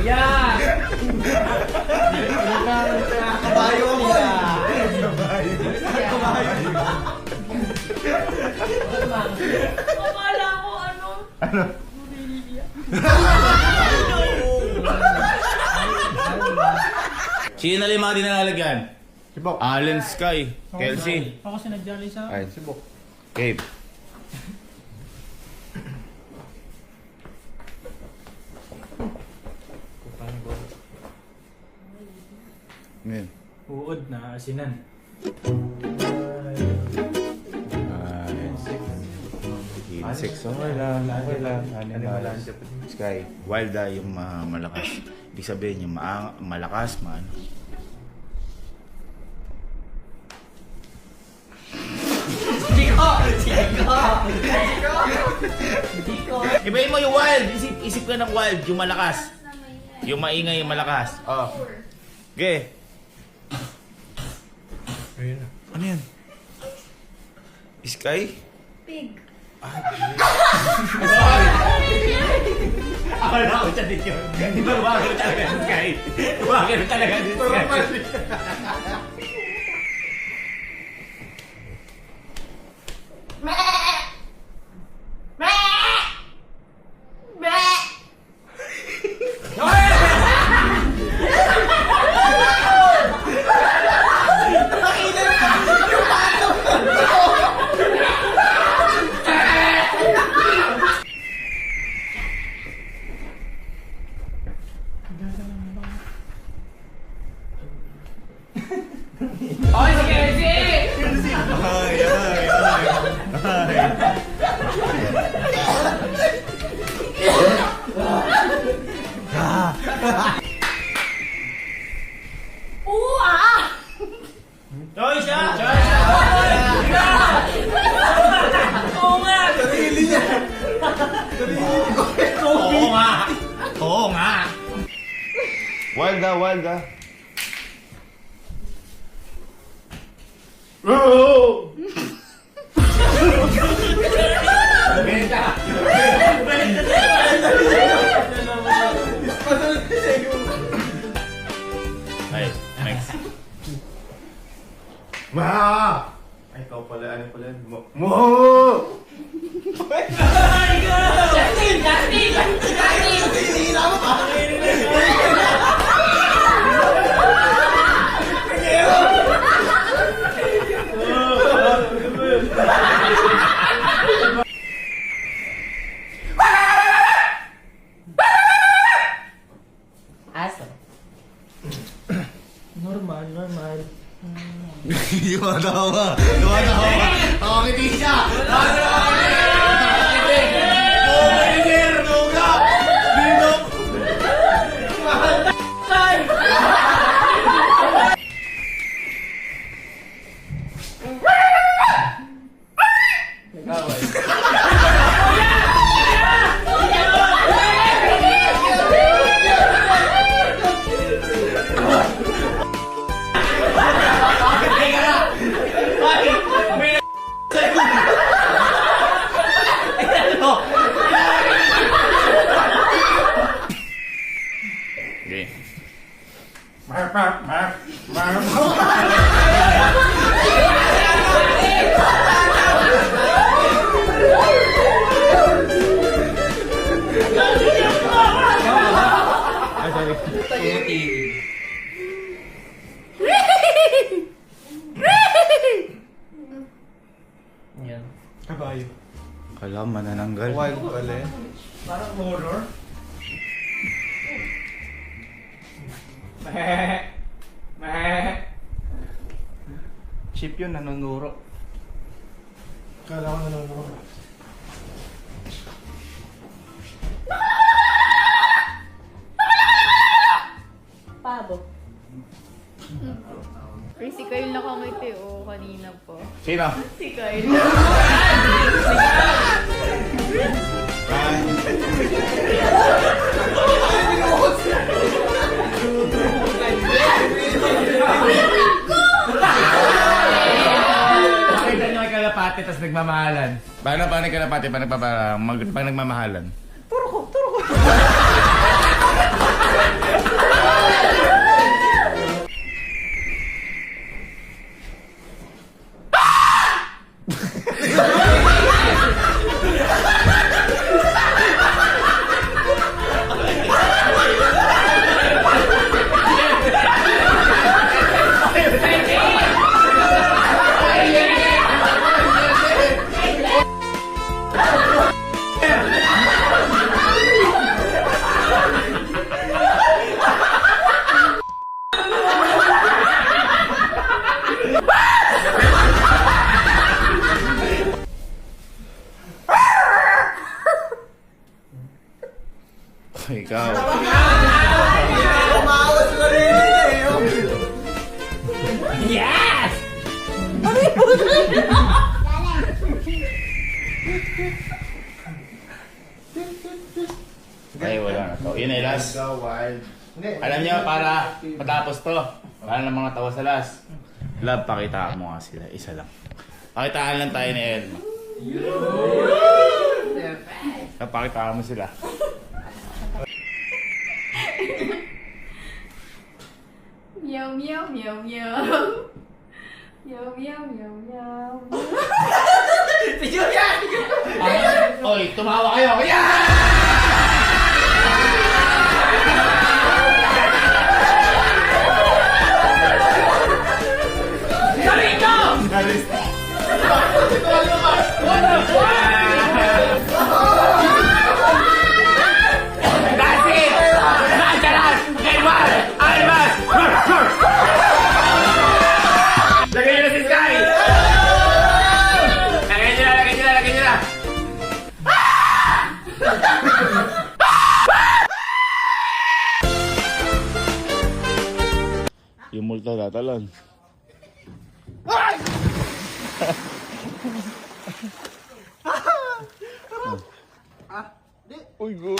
Yan! Kabayo mo. Akala ko ano? Ano? Sino na lima din nalalagyan? Sibok. Allen Sky, Kelsey. Ako sinagdali sa... Ay, sibok. Gabe. Ngayon. Uod na asinan. Insects. Okay lang. Okay lang. Animal. Sky. Wild yung malakas. Ibig sabihin yung malakas man. Ibahin mo yung wild. Isip ka ng wild. Yung malakas. Yung maingay, yung malakas. Oh. Okay. Ayun na. Ano yan? Sky? Pig. Akala ko siya din yun. Di ba gumagano talaga ng Sky? Gumagano talaga ng Sky. Oy, si Kelsey! Joy siya! Oo nga! Oo nga! Oo nga! Wild ah, wild ah. Ay, next. Ma! Ay, ikaw pala. Ano pala? Mo! Justin! Justin! Justin! Asa? Normal, normal. Dumatawa. Dumatawa. Nakakiti siya. Okay. Yan. Kabayo. Kala manananggal. Wild pala eh. Parang horror. Chip yun, nanunuro. Kala ko nanunuro. Pabo. Pero si Kyle nakangiti kanina po. Sino? Si Kyle. Ah. kalapati tapos nagmamahalan. Paano kalapati? Paano pag nagmamahalan? Ikaw. Umawas na rin eh. Yes! Okay, wala na to. Yun ay last. Go wild. Alam niyo, para matapos to, para ng mga tawa sa last. Love, pakita mo nga sila. Isa lang. Pakitaan lang tayo ni Elma. Pakitaan mo sila. Meow, meow, meow, meow. Meow, meow, meow, meow. Oy, tumawa kayo! Yeah! That's it! Nandiyan! K1! Ivan! Lagay nyo na si Sky! Lagay nyo na! Yung multo tatalon. Uy, go!